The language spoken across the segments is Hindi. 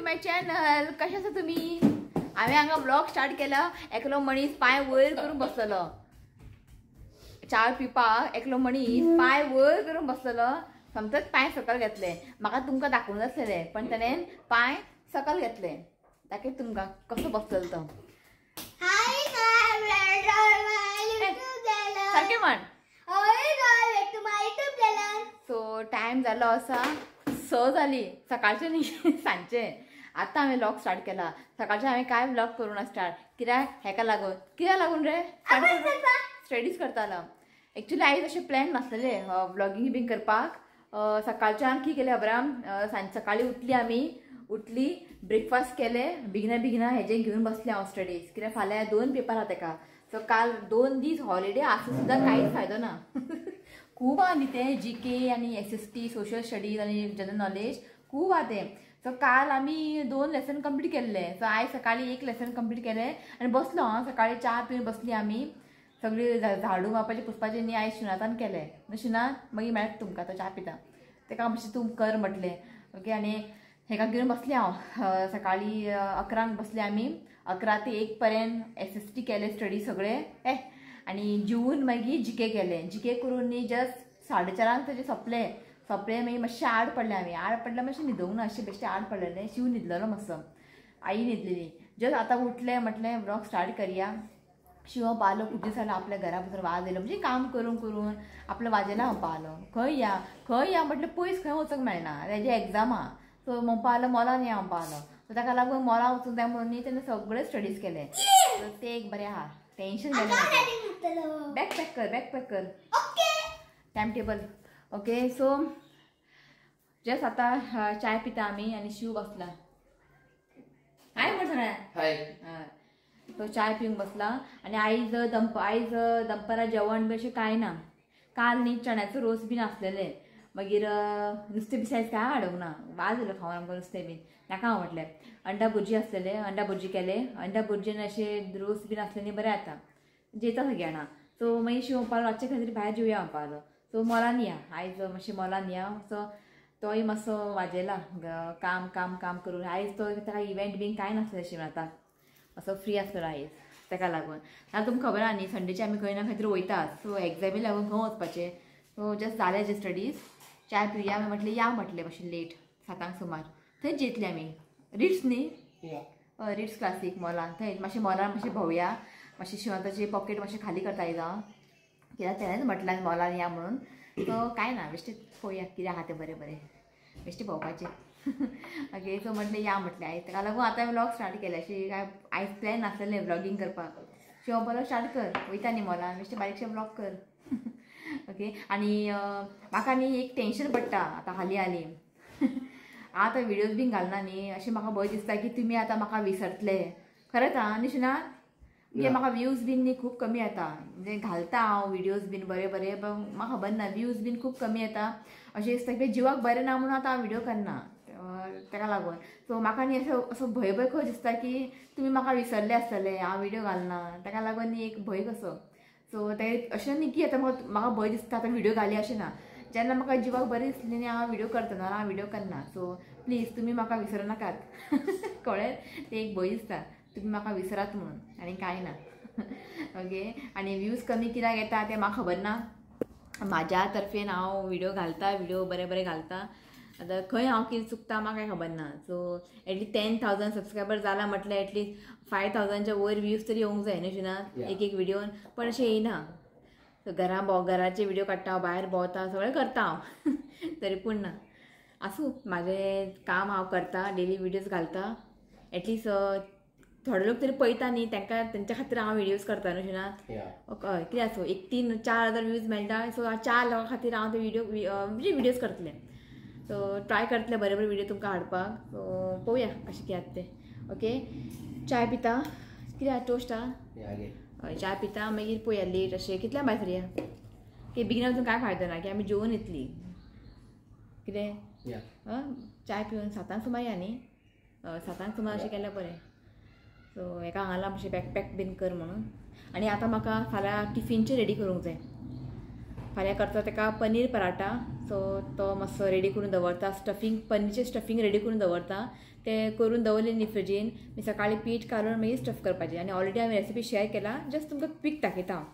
My channel. कशे आसा तुम्ही? आम्ही हांगा ब्लॉग स्टार्ट केला. एकलो मनीस पाय वयर करून बसलेलो चा पिवपाक. एकलो मनीस पाय वयर करून बसलेलो. समजत पाय सकल घेतले. म्हाका तुमकां दाखोवंक आसलेले पण ताणें पाय सकल घेतले. ताका तुमकां कसो बसलेलो तो. सारकें म्हण. सो टायम जालो आसा 6 जाली सकाळचे न्ही सांजचे. आतां हांवें व्लॉग स्टार्ट केला. सकाळचे हांवें काय व्लॉग करूना स्टार्ट. कित्याक हेका लागून रे स्टडीज करतालो. एक्चुअली आयज अशें प्लॅन नासलेले व्लॉगिंग बीन करपाक. सकाळच्यान कितें केलें अब्राम, सकाळी उठली ब्रेकफास्ट केले. बिगिना हेजें घेवन बसलें हांव स्टडीज. कित्याक फाल्यां 2 पेपर आहा तेका. सो काल 2 दीस हॉलिडे आसूं सुद्दां कांयच फायदो ना. खूब आहा न्ही तें GK आनी SST सोशल स्टडीज आनी जनरल नॉलेज खूब आहा तें. सो काल आमी 2 लेसन कंप्लीट केल्ले. सो आयज सकाळी 1 लेसन कंप्लीट केलें आनी बसलो हांव. सकाळी च्या पिवन बसली आमी. सगळी झाडू मारपाचें पुसपाचें न्ही आयज शिनातान केलें. शिनात मागीर मेळटा तुमकां तो च्या पिता. तेका मातशें तूं कर म्हटलें. ओके. आनी हेका घेवन बसलें हांव. सकाळी 11 बसले आमी. 11 ते 1 पर्यंत SST केले स्टडी सगळे. आनी जेवून मागीर GK केलें. GK करून न्ही जस्ट 4:30 तेजे सोंपलें मागीर मातशें आड पडलें आमी. आड पडल्यार मातशें न्हिदूंक ना. अशें बेश्टें आड पडलेलें. शिव न्हिदलेलो मातसो. आई न्हिदलेली. जस्ट आतां उठलें म्हटलें व्लॉग स्टार्ट करया. शिव पावलो खूब दीस जालो आपल्या घरा बसून वाज येयलो. म्हणजे काम करून आपलो वाजेला हांव पावलो. खंय या म्हटलें पयस खंय वचूंक मेळना. तेजे एग्जाम आहा. सो मग पावलो मॉलान या हांव पावलो. सो ताका लागून मॉला वचूंक जाय म्हणून न्ही तेणें सगळे स्टडीज केले. सो ते एक बरें आहा. टेन्शन जालें. बॅग पॅक कर. Time table. Okay. So just आतां चाय पिता आमी आनी शिव बसला. हाय म्हण सगळ्या. तो चाय पिवंक बसला. आनी आयज दनपारां जेवण बी अशें कांय ना. काल न्ही चण्याचो रोस बीन आसलेले. मागीर नुस्तें बिसायज कांय हाडूंक ना. वाज येयलो खावन आमकां नुस्तें बीन. नाका हांव म्हटलें. अंडा भुर्जी आसलेले. अंडा भुर्जी केले. अंडा भुर्जीन अशें रोस बीन आसले न्ही बरें जाता. जेयता सगळीं जाणां. सो मागीर शिव पावलो रातचे खंय तरी भायर जेवया हांव पावलो. सो मॉलान या आयज मातशें मॉलान या. सो तोय मातसो वाजेला काम करून. आयज तो ताका इव्हेंट बीन कांय नासलें शिवनाताक. असो फ्री आसलो आयज. ताका लागून आतां तुमकां खबर आहा न्ही संडेचे आमी खंय ना खंय तरी वयतात. सो एग्जामी लागून खंय वचपाचें. सो जस्ट जालें जे स्टडीज. चाय पिवया म्हटलें या म्हटलें मातशें लेट 7 सुमार. थंयच जेतली आमी. रिट्स न्ही रिट्स क्लासीक मॉलान. थंय मातशें मॉलान मातशें भोंवया. मातशें शिवताचें पॉकेट मातशें खाली करता आयज हांव. कित्याक तेणेंच म्हटलें मॉलान या म्हणून. सो कांय ना बेश्टें पळोवया कितें आहा तें बरें बेश्टें भोंवपाचें. ओके. सो म्हटलें या म्हटलें आयज. ताका लागून आतां व्लॉग स्टार्ट केले. अशी काय आयज प्लॅन नासलेलें व्लॉगिंग करपाक. शिव बरो स्टार्ट कर. वयता न्ही मॉलान बेश्टें बारीकशें व्लॉग कर. ओके. आनी म्हाका न्ही एक टेन्शन पडटा आतां हालीं हांव आतां विडियोज बीन घालना न्ही. अशें म्हाका भंय दिसता की तुमी आतां म्हाका विसरतले. खरेंच आं न्ही शिना. म्हणजे म्हाका व्ह्यूज बीन न्ही खूब कमी येता. म्हणजे घालता हांव विडियोज बीन बरे पण म्हाका खबर ना व्ह्यूज बीन खूब कमी येता. अशें दिसता की जिवाक बरें ना म्हणून आतां हांव विडियो करना. ताका लागून. सो म्हाका न्ही असो भंय खंय दिसता की तुमी म्हाका विसरले आसतले हांव विडियो घालना. ताका लागून न्ही एक भंय कसो. सो ते अशें न्ही की आतां म्हाका भंय दिसता आतां विडियो घाली अशें ना. जेन्ना म्हाका जिवाक बरें दिसलें न्ही हांव विडियो करता ना हांव विडियो करना. सो प्लीज तुमी म्हाका विसरूं नाकात. कळ्ळें. ते एक भंय दिसता तुमी म्हाका विसरात म्हणून आनी कांय ना. ओके. आनी व्ह्यूज कमी कित्याक येता तें म्हाका खबर ना. म्हाज्या तर्फेन हांव विडियो घालता. विडियो बरे घालता. आतां खंय हांव कितें चुकता म्हाका कांय खबर ना. सो एटलीस्ट 10,000 सबस्क्रायबर जाला म्हटल्यार एटलीस्ट 5,000च्या वयर व्ह्यूज तरी येवंक जाय न्ही शिना एक विडियोन. पण अशें येयना. घराचे विडियो काडटा हांव भायर भोंवता सगळें करता हांव. तरी पूण ना. आसूं म्हाजें काम हांव करता. डेली विडियोज घालता. एटलीस्ट थोडे लोक तरी पळयता न्ही तेंच्या खातीर हांव विडियोज करता न्हू शिना. हय कितें आसूं एक 3-4,000 व्ह्यूज मेळटा. सो 4 लोकां खातीर हांव ते विडियोज करतलें. सो ट्राय करतलें बरे विडियो तुमकां हाडपाक. सो पळोवया कशें कितें तें. ओके. चाय पिता. कितें टोस्ट आहा. हय चाय पिता. मागीर पळोवया लेट अशें कितल्या भायर सरया. की बेगिना वचून कांय फायदो ना की आमी जेवून येतली. कितें चाय पिवन 7 सुमार या न्ही. 7 सुमार अशें केल्यार बरें. सो हेका हांगाला मातशें बॅग पॅक बीन कर म्हणून. आनी आतां म्हाका फाल्यां टिफिनचें रेडी करूंक जाय. फाल्यां करता तेका पनीर पराठा. सो तो मातसो रेडी करून दवरता. स्टफींग पनीरचें स्टफींग रेडी करून दवरता. ते करून दवरलें न्ही फ्रिजीन. मी सकाळी पीठ काडून मागीर स्टफ करपाचें. आनी ऑलरेडी हांवें रेसिपी शेअर केला. जस्ट तुमकां क्विक दाखयता हांव.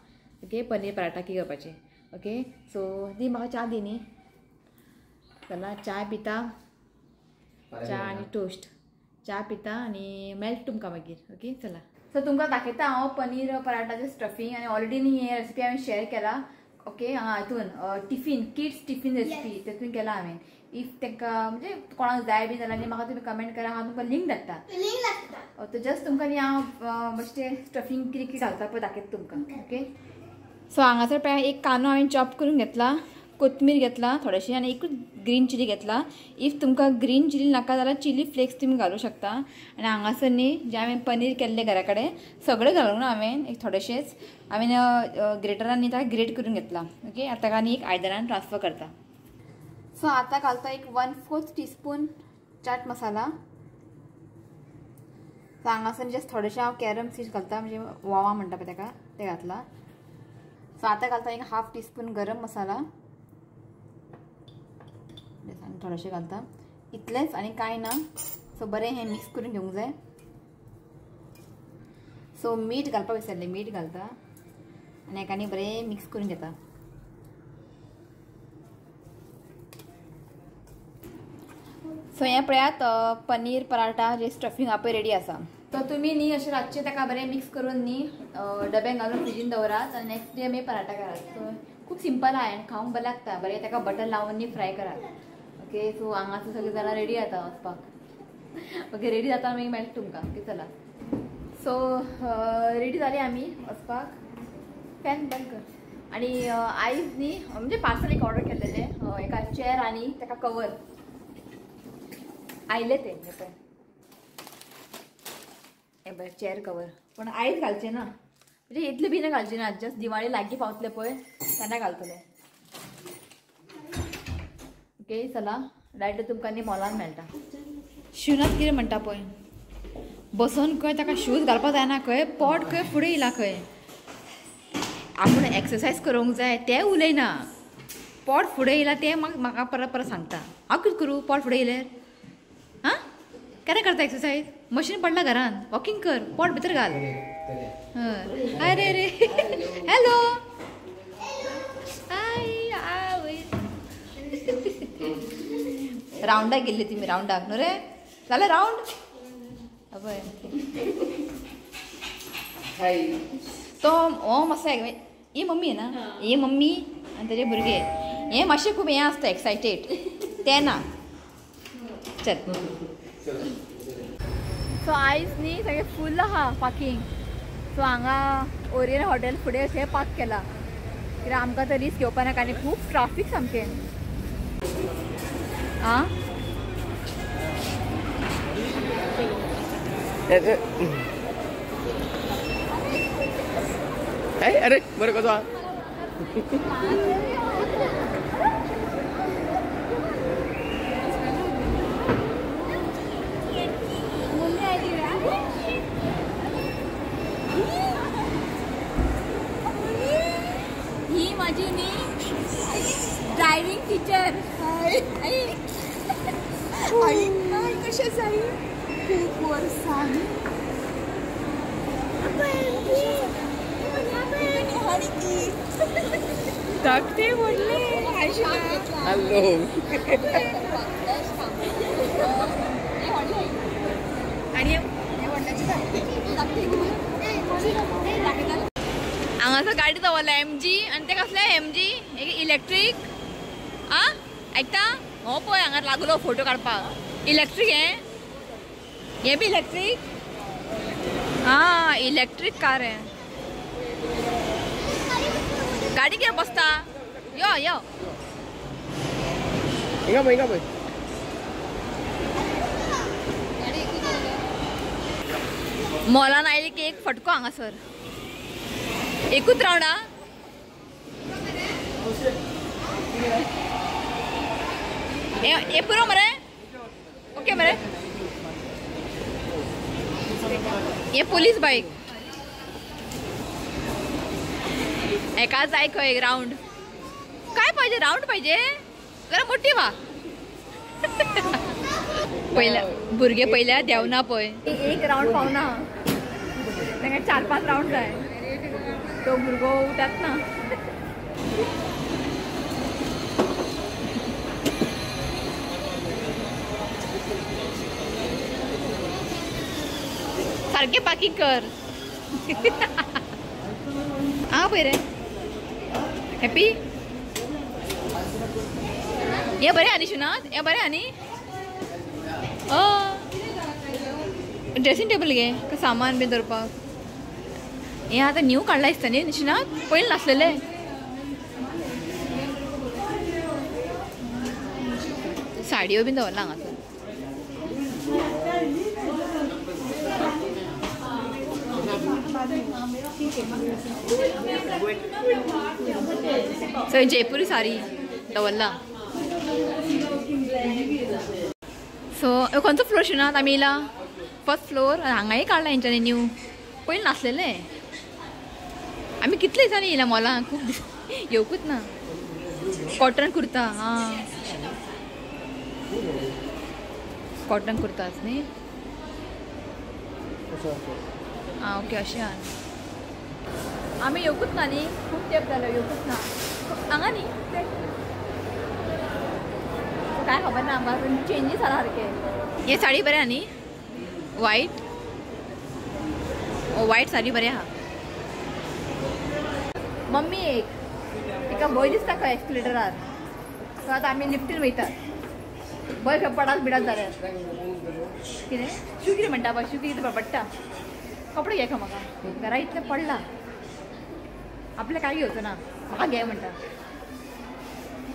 ओके पनीर पराठा कितें करपाचें. ओके सो दी म्हाका च्या दी न्ही. चला चाय पिता. च्या आनी टोस्ट. च्या पिता आनी मेळटा तुमकां मागीर. ओके चला. सो तुमकां दाखयता हांव पनीर पराठाचें स्टफींग. आनी ऑलरेडी न्ही हे रेसिपी हांवें शेअर केला. ओके हातून टिफीन किड्स टिफीन रेसिपी तेतून केला हांवें. इफ तांकां म्हणजे कोणाक जाय बी जाल्यार म्हाका तुमी कमेंट करा. हांव तुमकां लिंक धाडटा. तो जस्ट तुमकां न्ही हांव मातशें स्टफींग कितें कितें घालता पळय दाखयता तुमकां. ओके सो हांगासर पळय एक कांदो हांवें चॉप करून घेतला. कोथमीर घेतला थोडेशें आनी एकूच ग्रीन चिली घेतला. इफ तुमकां ग्रीन चिली नाका जाल्यार चिली फ्लेक्स तुमी घालूं शकता. आनी हांगासर न्ही जें हांवें पनीर केल्लें घरा कडेन सगळें घालून हांवें एक थोडेशेंच हांवें ग्रेटरान न्ही ताका ग्रेट करून घेतला. ओके आतां ताका न्ही एक आयदनान ट्रान्सफर करता. सो आतां घालता एक 1/4 टीस्पून चाट मसाला. सो हांगासर जस्ट थोडेशें हांव कॅरम सीड्स घालता म्हणजे वोवा म्हणटा पळय ताका ते घातला. सो आतां घालता एक 1/2 टीस्पून गरम मसाला. थोडेशें घालता इतलेंच आनी कांय ना. सो बरें हें मिक्स करून घेवंक जाय. सो मीठ घालपाक विसरलें. मीठ घालता आनी हेका न्ही बरें मिक्स करून घेता. सो हें पळयात पनीर पराठा जे स्टफींग आपय रेडी आसा. तो तुमी न्ही अशें रातचें ताका बरें मिक्स करून न्ही डब्यान घालून फ्रिजीन दवरात आनी नेक्स्ट डे आमी पराठा करात. सो खूब सिंपल आहा आनी खावंक बरें लागता. बरें ताका बटर लावून न्ही फ्राय करात. ओके सो हांगासर सगळीं जाणां रेडी जाता वचपाक. ओके रेडी जाता मागीर मेळटा तुमकां. ओके चला. सो रेडी जाली आमी वचपाक. फॅन बंद कर. आनी आयज न्ही म्हणजे पार्सल एक ऑर्डर केल्लेलें एका चेअर आनी ताका कवर आयले ते पळय हे बरें चेअर कवर. पण आयज घालचें ना म्हणजे इतलें बी घालचें ना. जस्ट दिवाळी लागीं पावतले पळय तेन्ना घालतले. ओके चला डायरेक्ट तुमकां न्ही मॉलान मेळटा. शूनात कितें म्हणटा पळय बसून खंय ताका शूज घालपाक जायना खंय. पोट खंय फुडें येयला खंय. आपूण एक्सरसायज करूंक जाय तें उलयना. पोट फुडें येयला तें म्हाका परत परत सांगता. हांव कितें करूं पोट फुडें येयल्यार. हां केन्ना करता एक्सरसायज. मशीन पडला घरान. वॉकिंग कर पोट भितर घाल. हाय रे रे हॅलो हाय आवय. रावंडाक गेल्ली तुमी रावंडाक न्हू रे. जालें रावंड पळय तो हो मातसो ही मम्मी ना ही मम्मी आनी तेजे भुरगे हे मातशें खूब हें आसता एक्सायटेड तें ना. चल सो आयज न्ही सगळें फूल आहा पार्किंग. सो हांगा ओरियन हॉटेल फुडें अशें पार्क केला कित्याक आमकां तो रिस्क घेवपा नाका आनी खूब ट्राफीक सामकें. आं अरे बरं कसो आहा. ही माझी न्ही ड्रायव्हिंग टीचर. आई कशें जाय खूब वर्सांनी. धाकटे व्हडले हॅलो आनी हांगासर गाडी दवरला MG आनी ते कसले MG इलेक्ट्रीक. आं आयकता हो पळय हांगा लागलो फोटो काडपाक. इलेक्ट्रीक हे बी इलेक्ट्रीक. हां इलेक्ट्रीक कार हे. गाडी कितें बसता यो यो हिंगा पळय. मॉलान आयली की एक फटको हांगासर एकूच रावंड. हे पुरो मरे. ओके मरे हे पुलीस बाईक एका जाय खंय एक रावंड. पाहिजे राऊंड पाहिजे जरा मोठी व्हा पहिल्या भुरगे पहिल्या देवना पळय एक राऊंड पावना तांकां 4-5 राऊंड जाय तो भुरगो उठत ना सारखे पार्किंग कर आ पळय रे हॅपी हे बरें आनी शुनात हे बरें आनी ड्रेसिंग टेबल घे का सामान बी दवरपाक हे आतां न्यू काडला दिसता न्ही निशनात पयलीं नासलेले साडयो बीन दवरला हांगासर सो जयपुरी साडी दवरला सो खंयचो फ्लोर शिवनात आमी येयला फर्स्ट फ्लोर हांगाय काडला हेंच्यांनी न्यू पयलीं नासलेले आमी कितले दिसांनी येयला मॉलां खूब दीस येवकूच ना कॉटन कुर्ता हां कॉटन कुर्ताच न्ही आं ओके अशें आहा आमी येवकूच ना न्ही खूब तेंप जालो येवकूच ना हांगा न्ही काय खबर ना आमकां चेंजीस जाला सारके हे साडी बरें आहा न्ही वायट वायट साडी बरें आहा मम्मी एक एका भंय दिसता खंय एक्सप्लेटरार सो आतां आमी लिफ्टीन वयतात भंय खंय पडात बिडात जाल्यार कितें शू कितें म्हणटा बाय शू कितें पडटा कपडे घे खंय म्हाका घरा इतलें पडला आपलें काय घेवचो ना म्हाका घे म्हणटा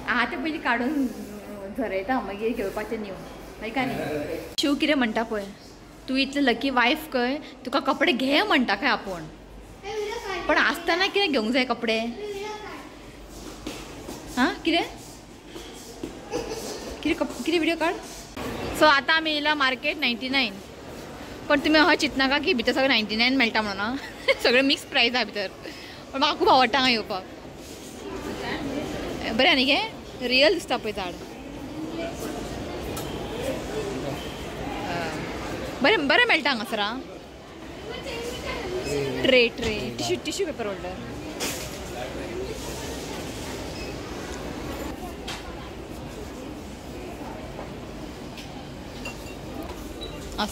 हांव तें पयलीं काडून झरयता मागीर घेवपाचें न्यू मागीर न्ही शू कितें म्हणटा पळय तूं इतलें लकी वायफ खंय तुका कपडे घे म्हणटा खंय आपूण पण आसतना कितें घेवंक जाय कपडे हां कितें कितें कितें विडियो काड सो आतां आमी येयला मार्केट 99 पण तुमी अशें चिंतनाका की भितर सगळें 99 मेळटा म्हणून सगळें मिक्स प्रायस आहा भितर पण म्हाका खूब आवडटा हांगा येवपाक बरें आनी गे रियल दिसता पळय झाड बरें बरें मेळटा हांगासर आं tray tissue paper holder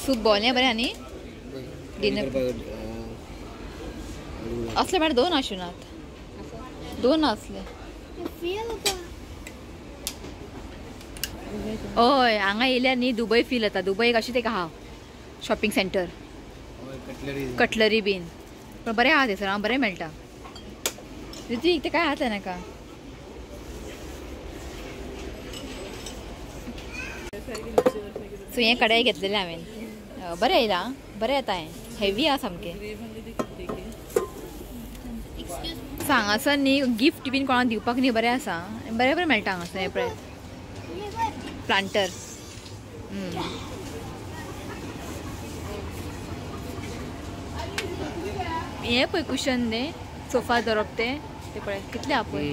soup ball हें बरें आनी डिनर असले भायर 2 आसुनात 2 आसले हय हांगा येयल्यार न्ही दुबय फील जाता दुबय अशें तेका आहा शॉपिंग सेंटर कटलरी बीन पण बरें आहा थंयसर बरें मेळटा ऋत्विक ते काय आहा नाका सो हें कडाई घेतलेलें हांवें बरें येयलां बरें येता हें हेवी आहा सामकें सो हांगासर न्ही गिफ्ट बीन कोणाक दिवपाक न्ही बरें आसा बरें बरें मेळटा हांगासर हें पळय प्लांटर हे पळय कुशन न्ही सोफा दवरप ते पळय कितले आहा पळय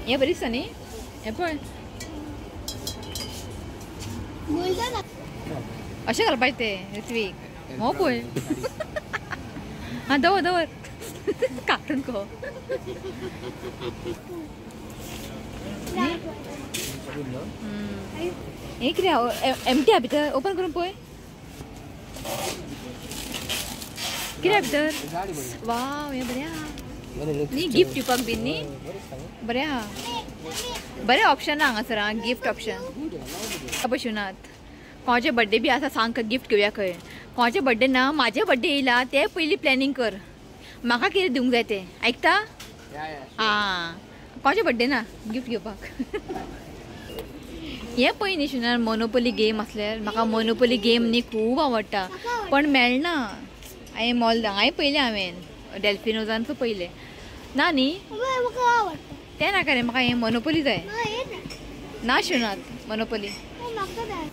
हें बरें दिसता न्ही हें पळय अशें घालपाचें तें ऋत्विक हो पळय हां दवर दवर काडून गो हें कितें एमटी आहा भितर ओपन करून पळय कितें आहा भितर वाव हें बरें आहा न्ही गिफ्ट दिवपाक बीन न्ही बरें आहा बरें ऑप्शन आहा हांगासर आं गिफ्ट ऑप्शन पळय कोणाचे बर्थडे बी आसा सांग गिफ्ट घेवया खंय कोणाचे बर्थडे ना म्हाजे बर्थडे येयला ते पयलीं प्लॅनिंग कर म्हाका कितें दिवंक जाय तें आयकता आं कोणाचे बर्थडे ना गिफ्ट घेवपाक हें पळय न्ही शुनार मोनोपोली गेम आसल्यार म्हाका मोनोपोली गेम न्ही खूब आवडटा पण मेळना हांवें मॉल हांगाय पयलें हांवें डेल्फिनोजांचो पयलें ना न्ही तें नाका रे म्हाका हें मोनोपोली जाय ना शुनात मोनोपोली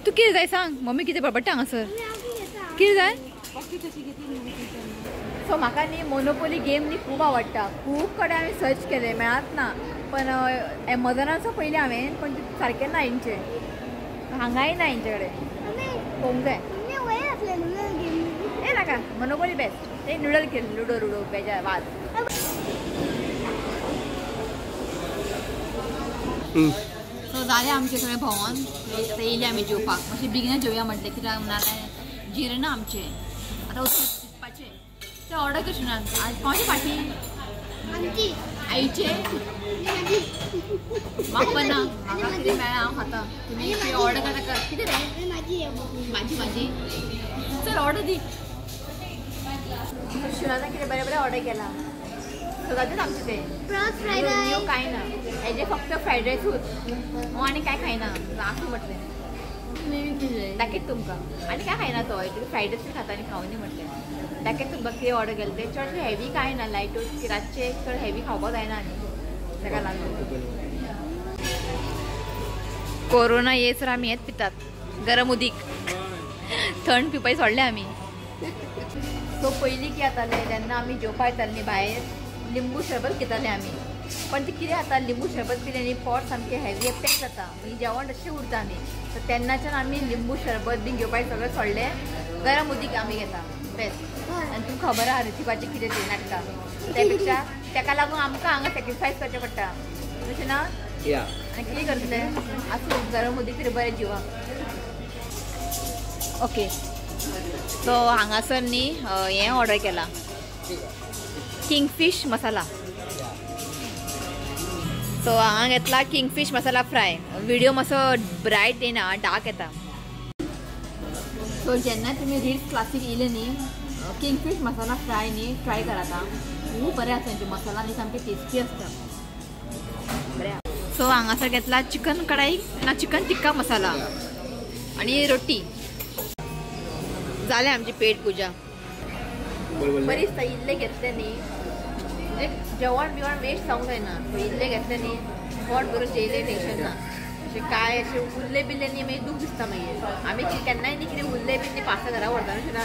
तू कितें जाय सांग मम्मी कितें बडबडटा हांगासर कितें जाय सो म्हाका न्ही मोनोपोली गेम न्ही खूब आवडटा. खूब कडेन हांवें सर्च केले मेळत ना. पण एमेझॉनाचो पयलीं हांवें पण सारकें ना हेंचे. हांगाय ना हेंचे कडेन पळोवंक जाय. हे नाका मोनोपोली बेस्ट. ते नुडल खेळ लुडो बेजार वाज. सो जालें आमचें सगळें भोंवोन. आतां येयली आमी जेवपाक. मातशें बेगिना जेवया म्हटलें कित्याक नाल्यार जिरना आमचें. आतां चिंतपाचें. ते ऑर्डर कशी ना आज कोणाची पार्टी आईचे म्हाका ना म्हाका कितें मेळ्ळा हांव खाता. तुमी ऑर्डर करता कर. कितें रे भाजी चल ऑर्डर दी. शिवराजान कितें बरें बरें ऑर्डर केला. सो जाताच आमचें तें कांय ना. हेजे फक्त फ्रायड रायसूच. हांव आनी कांय खायना. आसूं म्हटलें दाखयत तुमकां आनी काय खायना तो फ्रायड रायस खाता आनी खावनी म्हटलें. दाखयत तुमकां कितें ऑर्डर केलें तें चड हेवी कांय ना. लायटूच रातचे चड हेवी खावपाक जायना आनी ताका लागून. कोरोना येसर आमी हेंच पितात गरम उदीक. थंड पिवपाचें सोडलें आमी. सो पयलीं कितें जातालें जेन्ना आमी जेवपा येतालीं न्ही भायर लिंबू शरबत घेतालीं आमी. पण ते कितें जाता लिंबू शरबत पिलें न्ही पोट सामकें हेवी पॅक जाता मागीर जेवण तशें उरता न्ही. सो तेन्नाच्यान आमी लिंबू शरबत बी घेवपाचें सगळें सोडलें. गरम उदीक आमी घेता बेस्ट. आनी तुमकां खबर आहा रेसिपाचें कितें तें नाटकां. त्या पेक्षा ताका लागून आमकां हांगा सॅक्रिफायस करचें पडटा तशें ना. आनी कितें करतले आसूं गरम उदीक तरी बरें जिवाक. ओके सो हांगासर न्ही हें ऑर्डर केलां किंगफीश मसाला. सो हांगा घेतला किंगफीश मसाला फ्राय. विडियो मातसो ब्रायट येना डार्क येता. सो जेन्ना तुमी रीड्स क्लासीक येयले न्ही किंगफीश मसाला फ्राय न्ही ट्राय करात. खूब बरें आसा तेंचे मसाला न्ही सामके टेस्टी आसता बरें. सो हांगासर घेतला चिकन कढाई ना चिकन टिक्का मसाला आनी रोटी. जालें आमची पेट पुजा बरी दिसता. इल्ले घेतले न्ही म्हणजे जेवण बिवण वेस्ट जावंक जायना. सो इल्ले घेतले न्ही पोट भरून जेयले टेंशन ना. अशें काय अशें उरले बिल्ले न्ही मागीर दूख दिसता. मागीर आमी केन्नाय न्ही कितें उरले बी न्ही पार्सल घरा व्हरता अशें ना.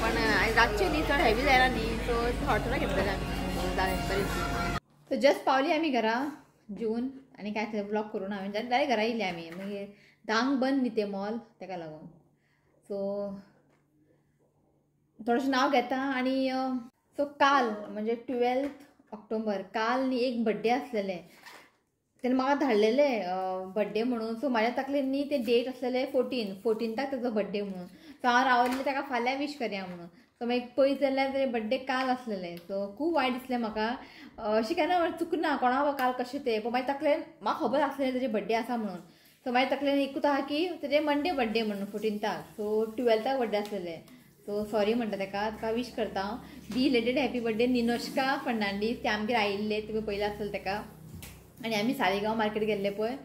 पण रातचें न्ही चड हेवी जायना न्ही सो थोडे थोडे घेतलेले आमी. जालें बरें. सो जस्ट पावली आमी घरा जेवन आनी काय ब्लॉक करून हांवें डायरेक्ट घरा येयले आमी. मागीर धांक बंद न्ही तें मॉल ताका लागून. सो थोडेशें नांव घेता आनी सो काल म्हणजे 12 ऑक्टोबर काल न्ही एक बड्डे आसलेलें. तेणें म्हाका धाडलेलें बड्डे म्हणून. सो म्हाज्या तकलेन न्ही तें डेट आसलेलें 14ताक तेजो बड्डे म्हणून. सो हांव रावल्लें ताका फाल्यां वीश करया म्हणून. सो मागीर पळयत जाल्यार तें बड्डे काल आसलेलें. सो खूब वायट दिसलें म्हाका. अशें केन्ना चुकना कोणा काल कशें तें. पूण म्हाज्या तकलेन म्हाका खबर आसलेलें तेजें बड्डे आसा म्हणून. सो म्हाज्या तकलेन एकूच आहा की तेजें मंडे बड्डे म्हणून 14ताक. सो 12ताक बड्डे आसलेलें. सो सॉरी म्हणटा ताका वीश करता हांव. Belated happy birthday Ninoshka Fernandes. ते आमगेर आयिल्ले तुमी पयलें आसतलें ताका. आनी आमी सालिगांव मार्केट गेल्ले पळय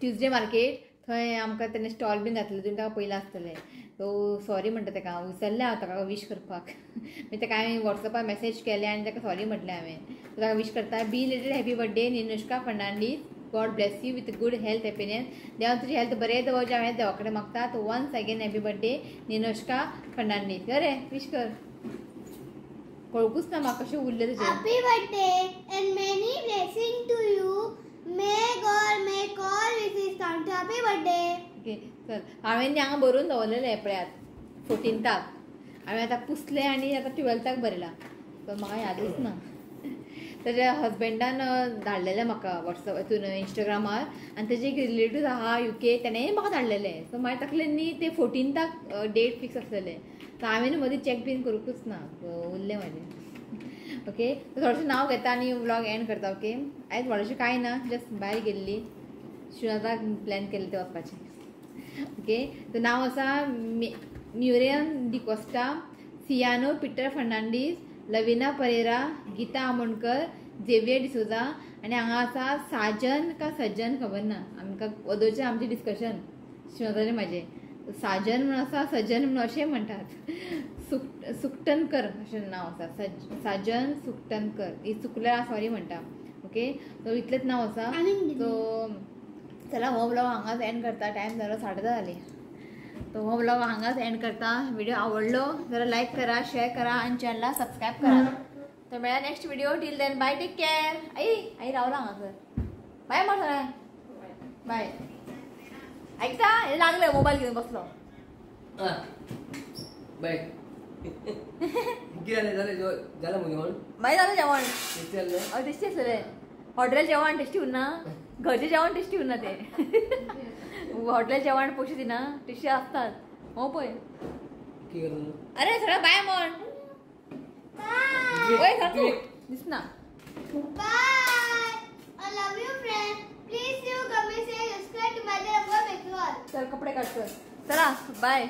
ट्युजडे मार्केट थंय आमकां तेणें स्टॉल बीन घातलें तुमी ताका पयलें आसतलें. सो सॉरी म्हणटा ताका हांव विसरलें हांव ताका वीश करपाक. मागीर ताका हांवें वॉट्सॅपार मॅसेज केलें आनी ताका सॉरी म्हटलें हांवें. सो ताका वीश करता belated happy birthday Ninoshka Fernandes. God bless you with good health happiness. देवान तुजी हेल्थ बरें दवरचें हांवें देवा कडेन मागता. तो once again happy birthday Ninoshka Fernandes. अरे वीश कर. कळकूच ना म्हाका कशें उरलें तुजें. Happy birthday and many blessing to you. May God make all wishes come to. Happy birthday. Okay चल हांवें न्ही हांगा बरोवन दवरलेलें पळयात 14ताक. हांवें आतां पुसलें आनी आतां 12ताक बरयलां. सो म्हाका यादूच ना. तेज्या हजबंडान धाडलेलें म्हाका वॉट्सॅप हितून इंस्टाग्रामार आनी तेजे एक रिलेटिव्ज आहा UK तेणेंय म्हाका धाडलेलें. सो म्हाज्या तकलेन न्ही ते 14ताक डेट फिक्स आसलेलें. सो हांवें मदीं चॅक बीन करूंकूच ना. सो उरलें म्हाजें. ओके थोडेशें नांव घेता आनी व्लॉग एंड करता. ओके आयज व्हडलेशें कांय ना जस्ट भायर गेल्ली शिवराजाक प्लॅन केल्लें तें वचपाचें. ओके तर नांव आसा म्युरियम डिकोस्टा, सियानो पिटर फर्नांडीस, लविना परेरा, गीता आमोणकर, झेवियर डिसोजा आनी हांगा आसा साजन का सज्जन खबर ना. आमकां वदोवचें आमचें डिस्कशन शिवराजाचें म्हाजें. साजन म्हूण आसा सज्जन म्हूण अशें म्हणटात. सुकटनकर अशें नांव आसा. साजन सुकटनकर. ही चुकल्यार सॉरी म्हणटा. ओके सो इतलेंच नांव आसा. सो चला हो ब्लॉग हांगाच एंड करता. टायम जालो 10:30 जाली. तो हो ब्लॉग हांगाच एंड करता. व्हिडिओ आवडलो जरा लाईक करा, शेअर करा आणि चॅनलला सबस्क्राईब करा. तर मेळा next video. Till then bye, take care. आई रावला हांगासर. बाय म्हण. बाय. ऐकता हे लागलं मोबाईल घेऊन बसलो. बाय. झालं मग जेवण? माहिती झालं जेवण. विचारलं? टेस्टी असले. हॉटेल जेवण टेस्टी होऊन ना, घरचे जेवण टेस्टी होऊन ना ते. हॉटेल जेवण पोषित ना टेस्टी असतात. हो पय. अरे सगळं बाय म्हण. ओय सर तू दिस ना. Bye. I love you, friends. Please do comment, share, subscribe to my channel. चल कपडे काढतो. चला बाय.